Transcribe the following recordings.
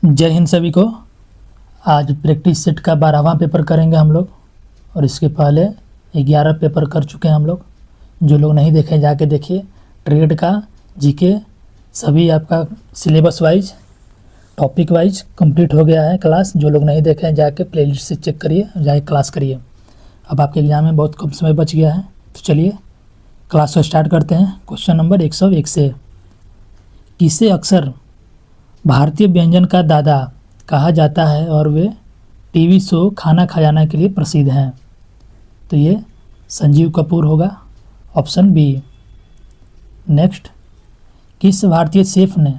जय हिंद सभी को। आज प्रैक्टिस सेट का 12वां पेपर करेंगे हम लोग, और इसके पहले 11 पेपर कर चुके हैं हम लोग। जो लोग नहीं देखे जाके देखिए। ट्रेड का जीके सभी आपका syllabus wise, topic wise complete हो गया है क्लास। जो लोग नहीं देखे जाके प्लेलिस्ट से चेक करिए, जाके क्लास करिए। अब आपके एग्ज़ाम में बहुत कम समय बच गया है, तो चलिए क्लास को स्टार्ट करते हैं। क्वेश्चन नंबर 101 से, किसे अक्सर भारतीय व्यंजन का दादा कहा जाता है और वे टीवी शो खाना खजाना के लिए प्रसिद्ध हैं? तो ये संजीव कपूर होगा, ऑप्शन बी। नेक्स्ट, किस भारतीय शेफ ने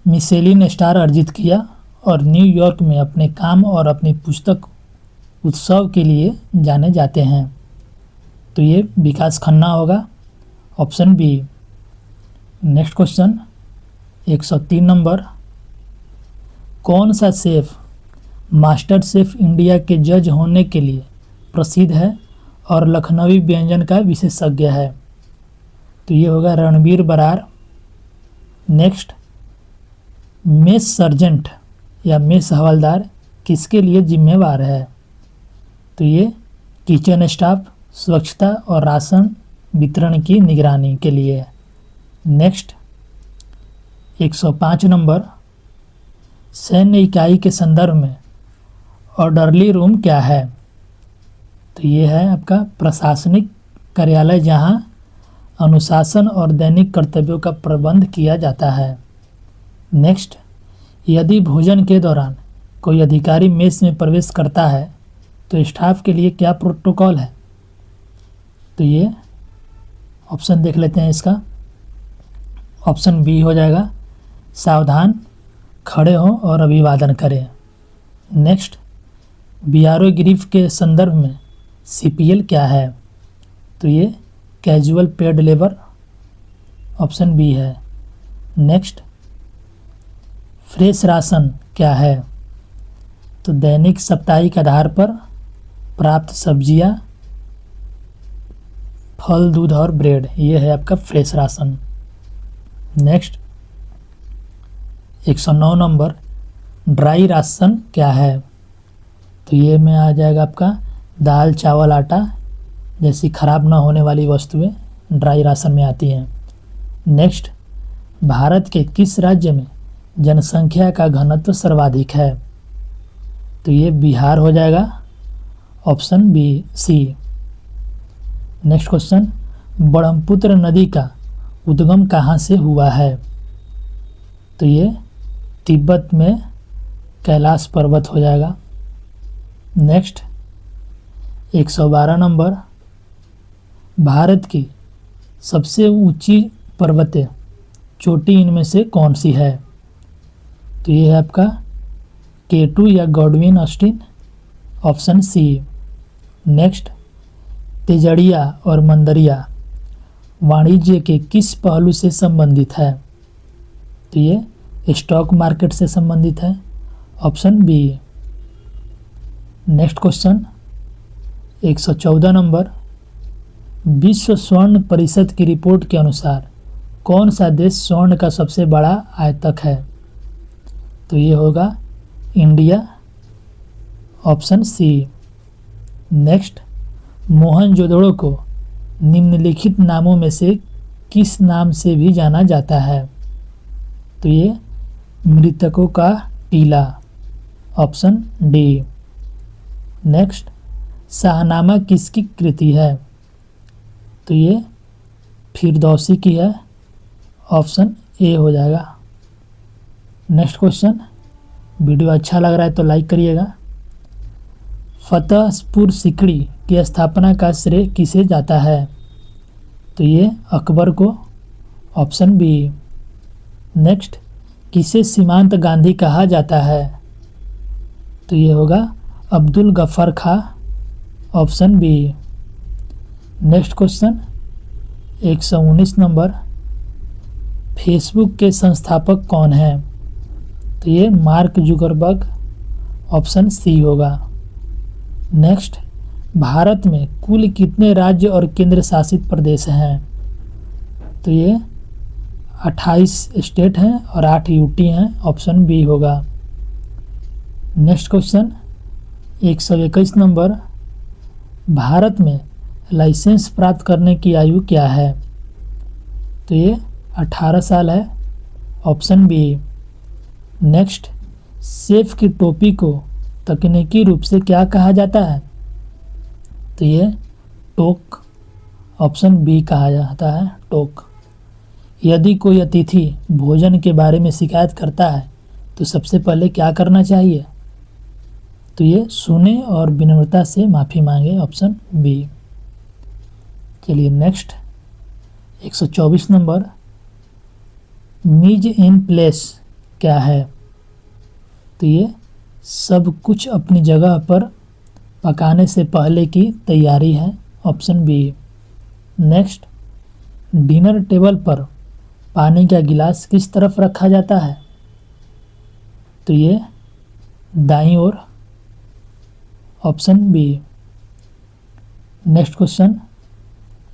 मिशेलिन स्टार अर्जित किया और न्यूयॉर्क में अपने काम और अपनी पुस्तक उत्सव के लिए जाने जाते हैं? तो ये विकास खन्ना होगा, option B. Next question 103 number, कौन सा शेफ मास्टर शेफ इंडिया के जज होने के लिए प्रसिद्ध है और लखनवी व्यंजन का विशेषज्ञ है? तो ये होगा Ranbir Brar. Next, mess sergeant या मेस हवलदार किसके लिए जिम्मेवार है? तो ये किचन स्टाफ, स्वच्छता और राशन वितरण की निगरानी के लिए। नेक्स्ट 105 नंबर, सैन्य इकाई के संदर्भ में ऑर्डरली रूम क्या है? तो ये है आपका प्रशासनिक कार्यालय जहां अनुशासन और दैनिक कर्तव्यों का प्रबंध किया जाता है। नेक्स्ट, यदि भोजन के दौरान कोई अधिकारी मेस में प्रवेश करता है तो स्टाफ के लिए क्या प्रोटोकॉल है? तो ये ऑप्शन देख लेते हैं इसका। ऑप्शन बी हो जाएगा, सावधान खड़े हों और अभिवादन करें। नेक्स्ट, बीआरओ ग्रीफ के संदर्भ में सीपीएल क्या है? तो ये casual paid labour, option B है। नेक्स्ट, फ्रेश राशन क्या है? तो दैनिक साप्ताहिक आधार पर प्राप्त सब्जियां, फल, दूध और ब्रेड, ये है आपका fresh ration. Next 109 number, dry ration क्या है? तो ये में आ जाएगा आपका दाल, चावल, आटा जैसी खराब ना होने वाली वस्तुएं ड्राई राशन में आती हैं। नेक्स्ट, भारत के किस राज्य में जनसंख्या का घनत्व सर्वाधिक है? तो ये बिहार हो जाएगा, option B C. Next question, Brahmaputra नदी का उद्गम कहाँ से हुआ है? तो ये तिब्बत में कैलाश पर्वत हो जाएगा। नेक्स्ट 112 नंबर, भारत की सबसे ऊंची पर्वतीय चोटी इनमें से कौन सी है? तो ये है आपका K2 या Godwin Austen, option C. Next, तेजड़िया और मंदरिया वाणिज्य के किस पहलू से संबंधित है? तो ये स्टॉक मार्केट से संबंधित है, option B. Next question 114 number, विश्व स्वर्ण परिषद की रिपोर्ट के अनुसार कौन सा देश स्वर्ण का सबसे बड़ा आयातक है? तो ये होगा India, option C. Next, Mohenjodaro को निम्नलिखित नामों में से किस नाम से भी जाना जाता है? तो ये मृतकों का टीला, ऑप्शन डी। नेक्स्ट, शाहनामा किसकी कृति है? तो ये फिरदौसी की है, ऑप्शन ए हो जाएगा। नेक्स्ट क्वेश्चन, वीडियो अच्छा लग रहा है तो लाइक करिएगा। फतेहपुर सिकड़ी की स्थापना का श्रेय किसे जाता है? तो ये अकबर को, ऑप्शन बी। नेक्स्ट, किसे सीमांत गांधी कहा जाता है? तो ये होगा Abdul Gaffar Khan, option B. Next question 119 नंबर, फेसबुक के संस्थापक कौन है? तो ये मार्क जुकरबर्ग, ऑप्शन सी होगा। नेक्स्ट, भारत में कुल कितने राज्य और केंद्र शासित प्रदेश हैं? तो ये 28 स्टेट हैं और 8 यूटी हैं, ऑप्शन बी होगा। नेक्स्ट क्वेश्चन 121 नंबर, भारत में लाइसेंस प्राप्त करने की आयु क्या है? तो ये 18 साल है, ऑप्शन बी। नेक्स्ट, सेफ की टोपी को तकनीकी रूप से क्या कहा जाता है? तो ये टोक, ऑप्शन बी कहा जाता है, टोक। यदि कोई अतिथि भोजन के बारे में शिकायत करता है तो सबसे पहले क्या करना चाहिए? तो ये सुने और विनम्रता से माफ़ी मांगे, ऑप्शन बी। चलिए नेक्स्ट 124 नंबर, मीज इन प्लेस क्या है? तो ये सब कुछ अपनी जगह पर पकाने से पहले की तैयारी है, option B. Next, dinner table पर पानी का गिलास किस तरफ रखा जाता है? तो ये दाईं ओर, ऑप्शन बी। नेक्स्ट क्वेश्चन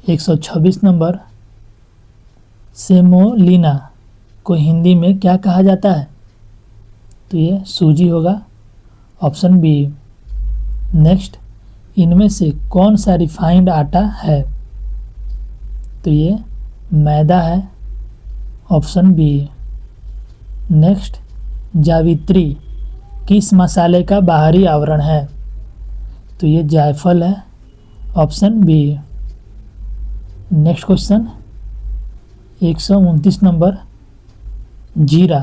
126 नंबर, सेमोलिना को हिंदी में क्या कहा जाता है? तो ये सूजी होगा, ऑप्शन बी। नेक्स्ट, इनमें से कौन सा रिफाइंड आटा है? तो ये मैदा है, ऑप्शन बी। नेक्स्ट, जावित्री किस मसाले का बाहरी आवरण है? तो ये जायफल है, option B. Next question 129 number, जीरा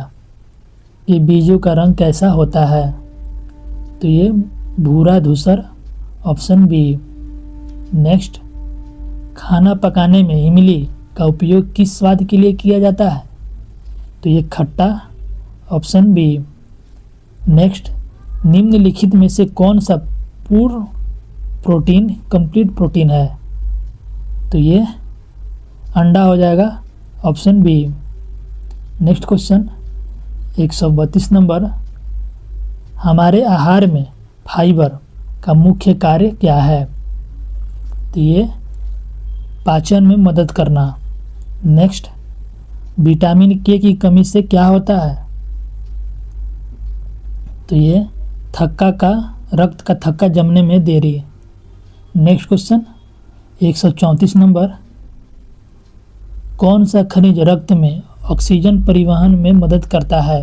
के बीजों का रंग कैसा होता है? तो ये भूरा धूसर, ऑप्शन बी। नेक्स्ट, खाना पकाने में इमली का उपयोग किस स्वाद के लिए किया जाता है? तो ये खट्टा, ऑप्शन बी। नेक्स्ट, निम्नलिखित में से कौन सा पूर्ण प्रोटीन कंप्लीट प्रोटीन है? तो ये अंडा हो जाएगा, option B. Next question 132 number, हमारे आहार में फाइबर का मुख्य कार्य क्या है? तो ये पाचन में मदद करना। नेक्स्ट, विटामिन के की कमी से क्या होता है? तो ये रक्त का थक्का जमने में देरी। नेक्स्ट क्वेश्चन 134 नंबर, कौन सा खनिज रक्त में ऑक्सीजन परिवहन में मदद करता है?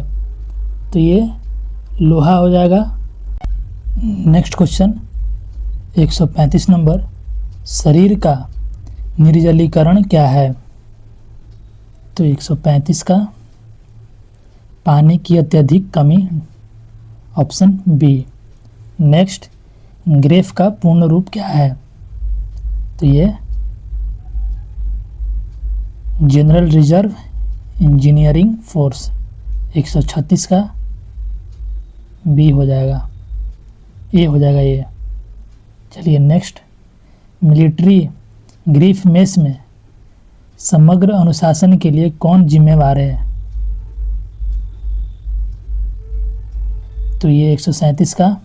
तो ये लोहा हो जाएगा। नेक्स्ट क्वेश्चन 135 नंबर, शरीर का निर्जलीकरण क्या है? तो 135 का पानी की अत्यधिक कमी, ऑप्शन बी। नेक्स्ट, ग्रेफ का पूर्ण रूप क्या है? तो ये जनरल रिजर्व इंजीनियरिंग फोर्स, 136 का बी हो जाएगा, ए हो जाएगा ये। चलिए नेक्स्ट, मिलिट्री ग्रीफ मेस में समग्र अनुशासन के लिए कौन जिम्मेवार है? तो ये 137 का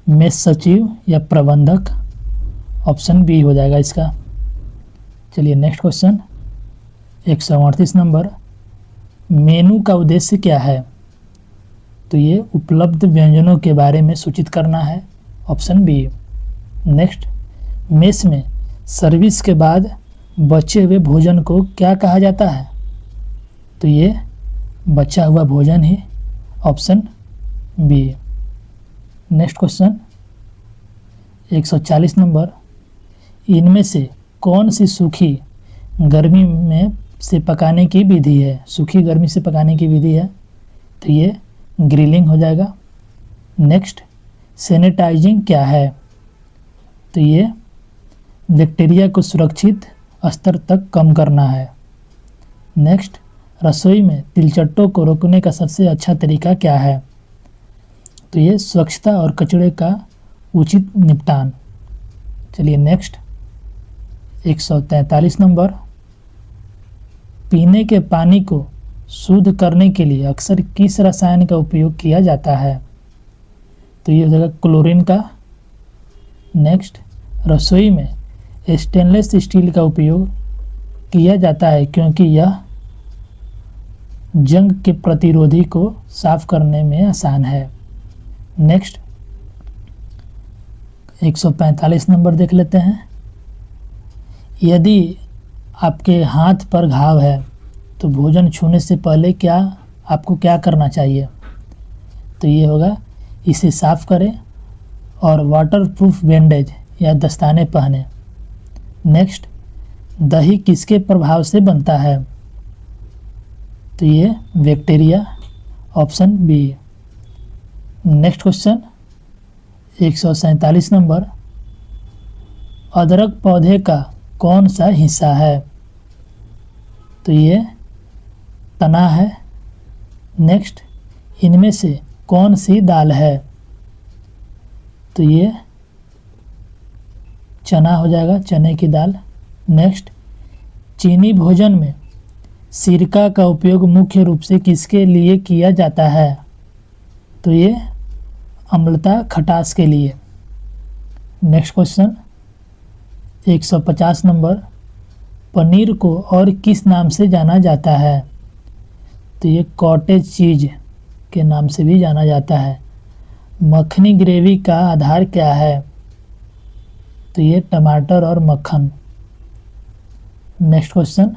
मेस सचिव या प्रबंधक, ऑप्शन बी हो जाएगा इसका। चलिए नेक्स्ट क्वेश्चन 138 नंबर, मेनू का उद्देश्य क्या है? तो ये उपलब्ध व्यंजनों के बारे में सूचित करना है, ऑप्शन बी। नेक्स्ट, मेस में सर्विस के बाद बचे हुए भोजन को क्या कहा जाता है? तो ये बचा हुआ भोजन ही, ऑप्शन बी। नेक्स्ट क्वेश्चन 140 नंबर, इनमें से कौन सी सूखी गर्मी में से पकाने की विधि है? सूखी गर्मी से पकाने की विधि है, तो ये ग्रिलिंग हो जाएगा। नेक्स्ट, सैनिटाइजिंग क्या है? तो ये बैक्टीरिया को सुरक्षित स्तर तक कम करना है। नेक्स्ट, रसोई में तिलचट्टों को रोकने का सबसे अच्छा तरीका क्या है? तो ये स्वच्छता और कचरे का उचित निपटान। चलिए नेक्स्ट 143 नंबर, पीने के पानी को शुद्ध करने के लिए अक्सर किस रसायन का उपयोग किया जाता है? तो ये हो जाएगा क्लोरीन का। नेक्स्ट, रसोई में स्टेनलेस स्टील का उपयोग किया जाता है क्योंकि यह जंग के प्रतिरोधी को साफ करने में आसान है। नेक्स्ट 145 नंबर देख लेते हैं। यदि आपके हाथ पर घाव है तो भोजन छूने से पहले आपको क्या करना चाहिए? तो ये होगा, इसे साफ करें और वाटरप्रूफ बैंडेज या दस्ताने पहने। नेक्स्ट, दही किसके प्रभाव से बनता है? तो ये bacteria, option B. Next question 147 number, अदरक पौधे का कौन सा हिस्सा है? तो ये तना है। नेक्स्ट, इनमें से कौन सी दाल है? तो ये चना हो जाएगा, चने की दाल। नेक्स्ट, चीनी भोजन में सिरका का उपयोग मुख्य रूप से किसके लिए किया जाता है? तो ये अम्लता, खटास के लिए। नेक्स्ट क्वेश्चन 150 नंबर, पनीर को और किस नाम से जाना जाता है? तो ये कॉटेज चीज़ के नाम से भी जाना जाता है। मक्खनी ग्रेवी का आधार क्या है? तो ये टमाटर और मक्खन। नेक्स्ट क्वेश्चन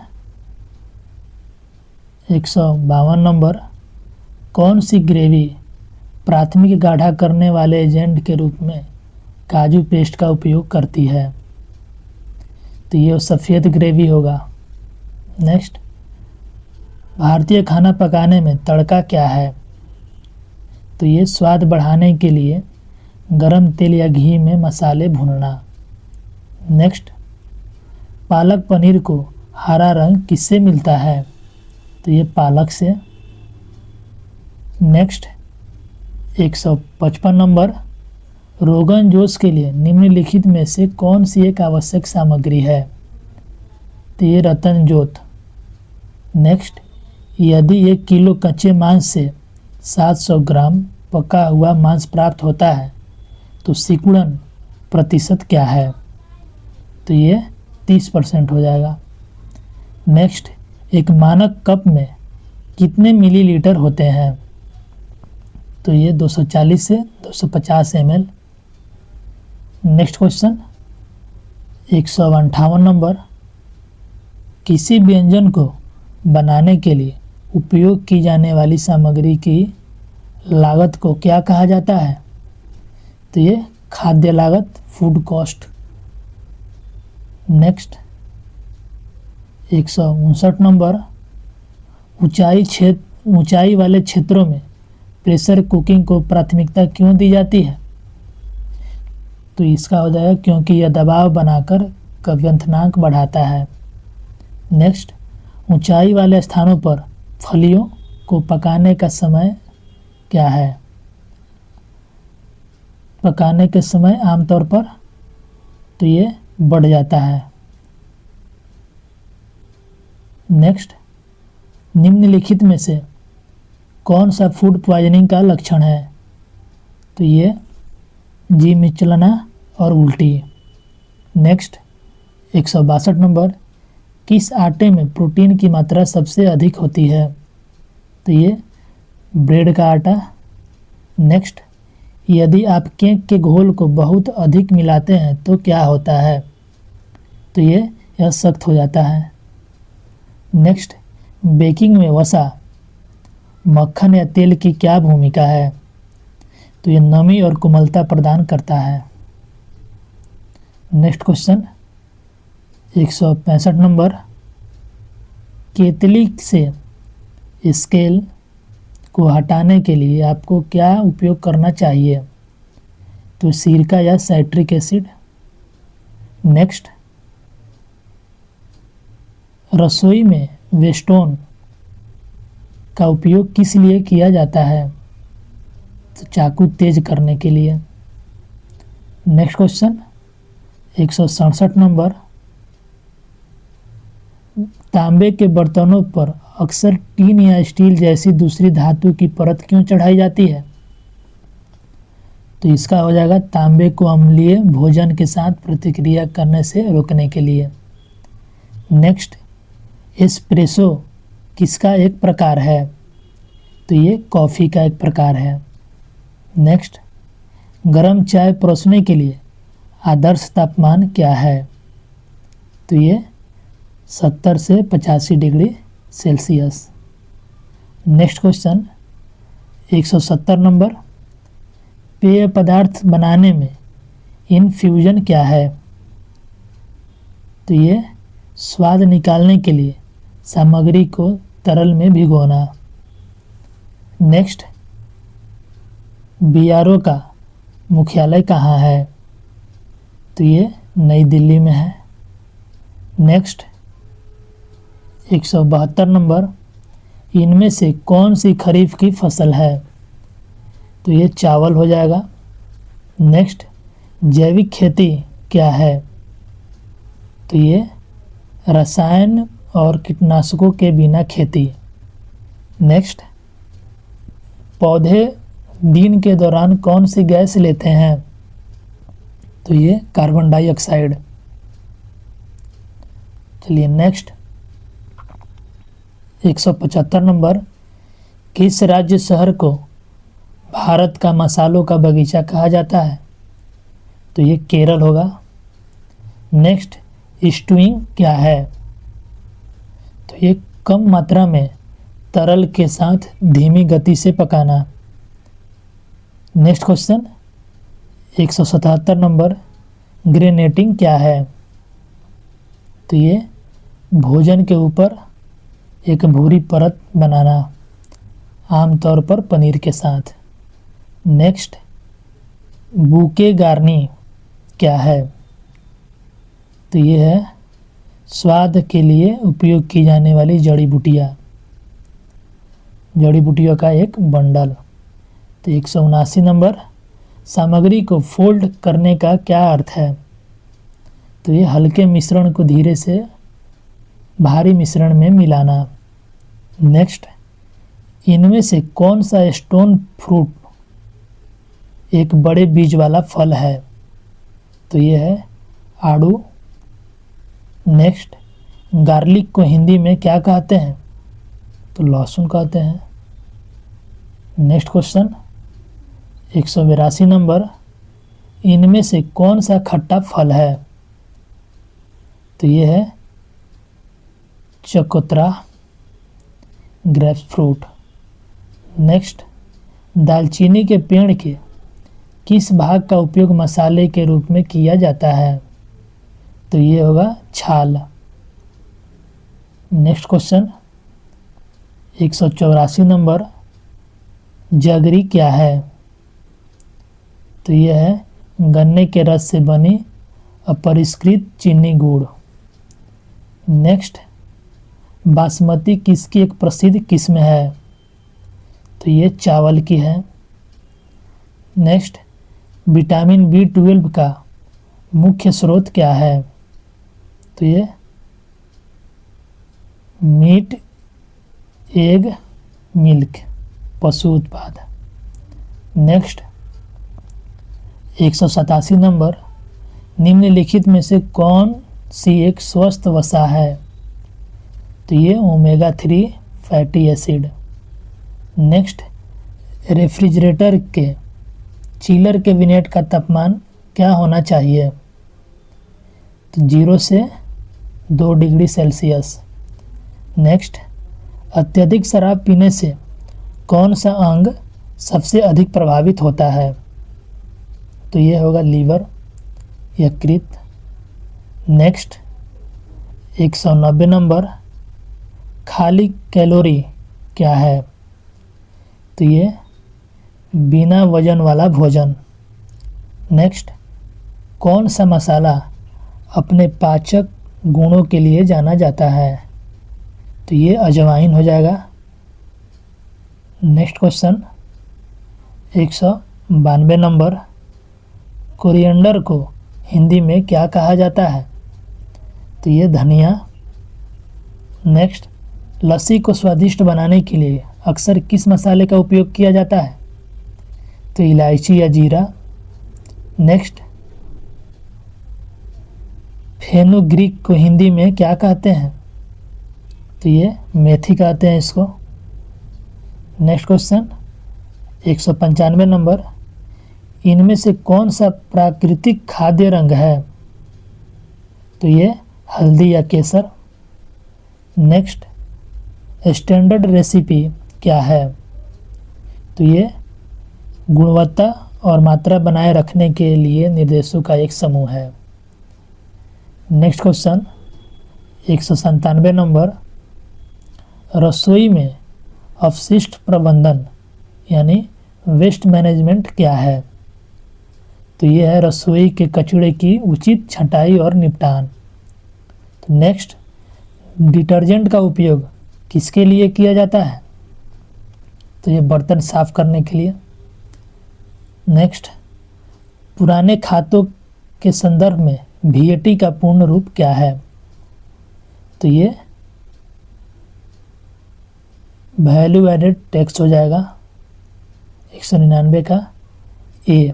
152 नंबर, कौन सी ग्रेवी प्राथमिक गाढ़ा करने वाले एजेंट के रूप में काजू पेस्ट का उपयोग करती है? तो ये सफ़ेद ग्रेवी होगा। नेक्स्ट, भारतीय खाना पकाने में तड़का क्या है? तो ये स्वाद बढ़ाने के लिए गरम तेल या घी में मसाले भूनना। नेक्स्ट, पालक पनीर को हरा रंग किससे मिलता है? तो ये पालक से। नेक्स्ट 155 नंबर, रोगन जोश के लिए निम्नलिखित में से कौन सी एक आवश्यक सामग्री है? तो ये रतन जोत। नेक्स्ट, यदि 1 किलो कच्चे मांस से 700 ग्राम पका हुआ मांस प्राप्त होता है तो सिकुड़न प्रतिशत क्या है? तो ये 30% हो जाएगा। नेक्स्ट, एक मानक कप में कितने मिलीलीटर होते हैं? तो ये 240 से 250 ml। नेक्स्ट क्वेश्चन 158 नंबर, किसी व्यंजन को बनाने के लिए उपयोग की जाने वाली सामग्री की लागत को क्या कहा जाता है? तो ये खाद्य लागत, फूड कॉस्ट। नेक्स्ट 159 नंबर, ऊंचाई वाले क्षेत्रों में प्रेशर कुकिंग को प्राथमिकता क्यों दी जाती है? तो इसका हो जाएगा क्योंकि यह दबाव बनाकर क्वथनांक बढ़ाता है। नेक्स्ट, ऊंचाई वाले स्थानों पर फलियों को पकाने का समय क्या है? पकाने के समय आमतौर पर तो ये बढ़ जाता है। नेक्स्ट, निम्नलिखित में से कौन सा फूड पॉइजनिंग का लक्षण है? तो ये जी मिचलना और उल्टी। नेक्स्ट 162 नंबर, किस आटे में प्रोटीन की मात्रा सबसे अधिक होती है? तो ये ब्रेड का आटा। नेक्स्ट, यदि आप केक के घोल को बहुत अधिक मिलाते हैं तो क्या होता है? तो यह सख्त हो जाता है। नेक्स्ट, बेकिंग में वसा, मक्खन या तेल की क्या भूमिका है? तो ये नमी और कोमलता प्रदान करता है। नेक्स्ट क्वेश्चन 165 नंबर, केतली से स्केल को हटाने के लिए आपको क्या उपयोग करना चाहिए? तो सिरका या साइट्रिक एसिड। नेक्स्ट, रसोई में वेस्टोन का उपयोग किस लिए किया जाता है? तो चाकू तेज करने के लिए। नेक्स्ट क्वेश्चन 167 नंबर, तांबे के बर्तनों पर अक्सर टीन या स्टील जैसी दूसरी धातु की परत क्यों चढ़ाई जाती है? तो इसका हो जाएगा तांबे को अम्लीय भोजन के साथ प्रतिक्रिया करने से रोकने के लिए। नेक्स्ट, एस्प्रेसो किसका एक प्रकार है? तो ये कॉफ़ी का एक प्रकार है। नेक्स्ट गर्म चाय परोसने के लिए आदर्श तापमान क्या है? तो ये 70 से 85 degree Celsius. Next question 170 number, पेय पदार्थ बनाने में इनफ्यूजन क्या है? तो ये स्वाद निकालने के लिए सामग्री को तरल में भिगोना। नेक्स्ट, बीआरओ का मुख्यालय कहाँ है? तो ये नई दिल्ली में है। नेक्स्ट 172 नंबर, इनमें से कौन सी खरीफ की फसल है? तो ये चावल हो जाएगा। नेक्स्ट, जैविक खेती क्या है? तो ये रसायन और कीटनाशकों के बिना खेती। नेक्स्ट, पौधे दिन के दौरान कौन सी गैस लेते हैं? तो ये कार्बन डाइऑक्साइड। चलिए नेक्स्ट 175 नंबर, किस राज्य शहर को भारत का मसालों का बगीचा कहा जाता है? तो ये केरल होगा। नेक्स्ट, स्टूइंग क्या है? तो ये कम मात्रा में तरल के साथ धीमी गति से पकाना। नेक्स्ट क्वेश्चन 177 नंबर, ग्रेनेटिंग क्या है? तो ये भोजन के ऊपर एक भूरी परत बनाना, आमतौर पर पनीर के साथ। नेक्स्ट, बूके गार्नी क्या है? तो ये है स्वाद के लिए उपयोग की जाने वाली जड़ी बूटियों का एक बंडल। तो 179 नंबर, सामग्री को फोल्ड करने का क्या अर्थ है? तो ये हल्के मिश्रण को धीरे से भारी मिश्रण में मिलाना। नेक्स्ट, इनमें से कौन सा स्टोन फ्रूट एक बड़े बीज वाला फल है? तो ये है आड़ू। नेक्स्ट, गार्लिक को हिंदी में क्या कहते हैं? तो लहसुन कहते हैं। नेक्स्ट क्वेश्चन 182 नंबर, इनमें से कौन सा खट्टा फल है? तो ये है चकोतरा, ग्रेप्स फ्रूट। नेक्स्ट, दालचीनी के पेड़ के किस भाग का उपयोग मसाले के रूप में किया जाता है? तो ये होगा छाल। नेक्स्ट क्वेश्चन 184 नंबर, जगरी क्या है? तो ये है गन्ने के रस से बनी अपरिष्कृत चीनी गुड़। नेक्स्ट, बासमती किसकी एक प्रसिद्ध किस्म है? तो ये चावल की है। नेक्स्ट, विटामिन B12 का मुख्य स्रोत क्या है? तो ये मीट, एग, मिल्क, पशु उत्पाद। नेक्स्ट 187 नंबर, निम्नलिखित में से कौन सी एक स्वस्थ वसा है? तो ये omega 3 fatty acid. Next, refrigerator के चिलर कैबिनेट का तापमान क्या होना चाहिए? तो 0 से 2 डिग्री सेल्सियस। नेक्स्ट, अत्यधिक शराब पीने से कौन सा अंग सबसे अधिक प्रभावित होता है? तो ये होगा लीवर, यकृत। नेक्स्ट 190 नंबर, खाली कैलोरी क्या है? तो ये बिना वजन वाला भोजन। नेक्स्ट, कौन सा मसाला अपने पाचक गुणों के लिए जाना जाता है? तो ये अजवाइन हो जाएगा। नेक्स्ट क्वेश्चन 192 नंबर, कोरिएंडर को हिंदी में क्या कहा जाता है? तो ये धनिया। नेक्स्ट, लस्सी को स्वादिष्ट बनाने के लिए अक्सर किस मसाले का उपयोग किया जाता है? तो इलायची या जीरा। नेक्स्ट, फेनुग्रीक को हिंदी में क्या कहते हैं? तो ये मेथी कहते हैं इसको। नेक्स्ट क्वेश्चन 195 नंबर, इनमें से कौन सा प्राकृतिक खाद्य रंग है? तो ये हल्दी या केसर। नेक्स्ट, स्टैंडर्ड रेसिपी क्या है? तो ये गुणवत्ता और मात्रा बनाए रखने के लिए निर्देशों का एक समूह है। नेक्स्ट क्वेश्चन 197 नंबर, रसोई में अपशिष्ट प्रबंधन यानी वेस्ट मैनेजमेंट क्या है? तो ये है रसोई के कचरे की उचित छँटाई और निपटान। तो नेक्स्ट, डिटर्जेंट का उपयोग किसके लिए किया जाता है? तो ये बर्तन साफ करने के लिए। नेक्स्ट, पुराने खातों के संदर्भ में VAT का पूर्ण रूप क्या है? तो ये वैल्यू एडेड टैक्स हो जाएगा 199 का ए।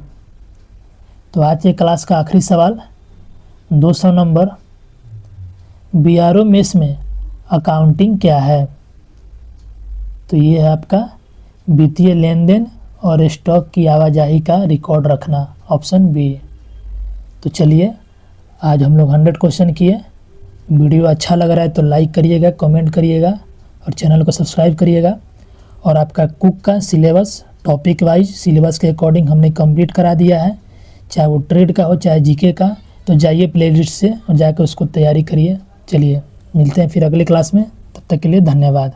तो आज के क्लास का आखिरी सवाल 200 नंबर, BRO मेस में अकाउंटिंग क्या है? तो ये है आपका वित्तीय लेन देन और स्टॉक की आवाजाही का रिकॉर्ड रखना, ऑप्शन बी। तो चलिए, आज हम लोग 100 क्वेश्चन किए। वीडियो अच्छा लग रहा है तो लाइक करिएगा, कमेंट करिएगा और चैनल को सब्सक्राइब करिएगा। और आपका कुक का सिलेबस टॉपिक वाइज सिलेबस के अकॉर्डिंग हमने कंप्लीट करा दिया है, चाहे वो ट्रेड का हो चाहे GK का। तो जाइए प्लेलिस्ट से और जाकर उसको तैयारी करिए। चलिए मिलते हैं फिर अगले क्लास में, तब तक के लिए धन्यवाद।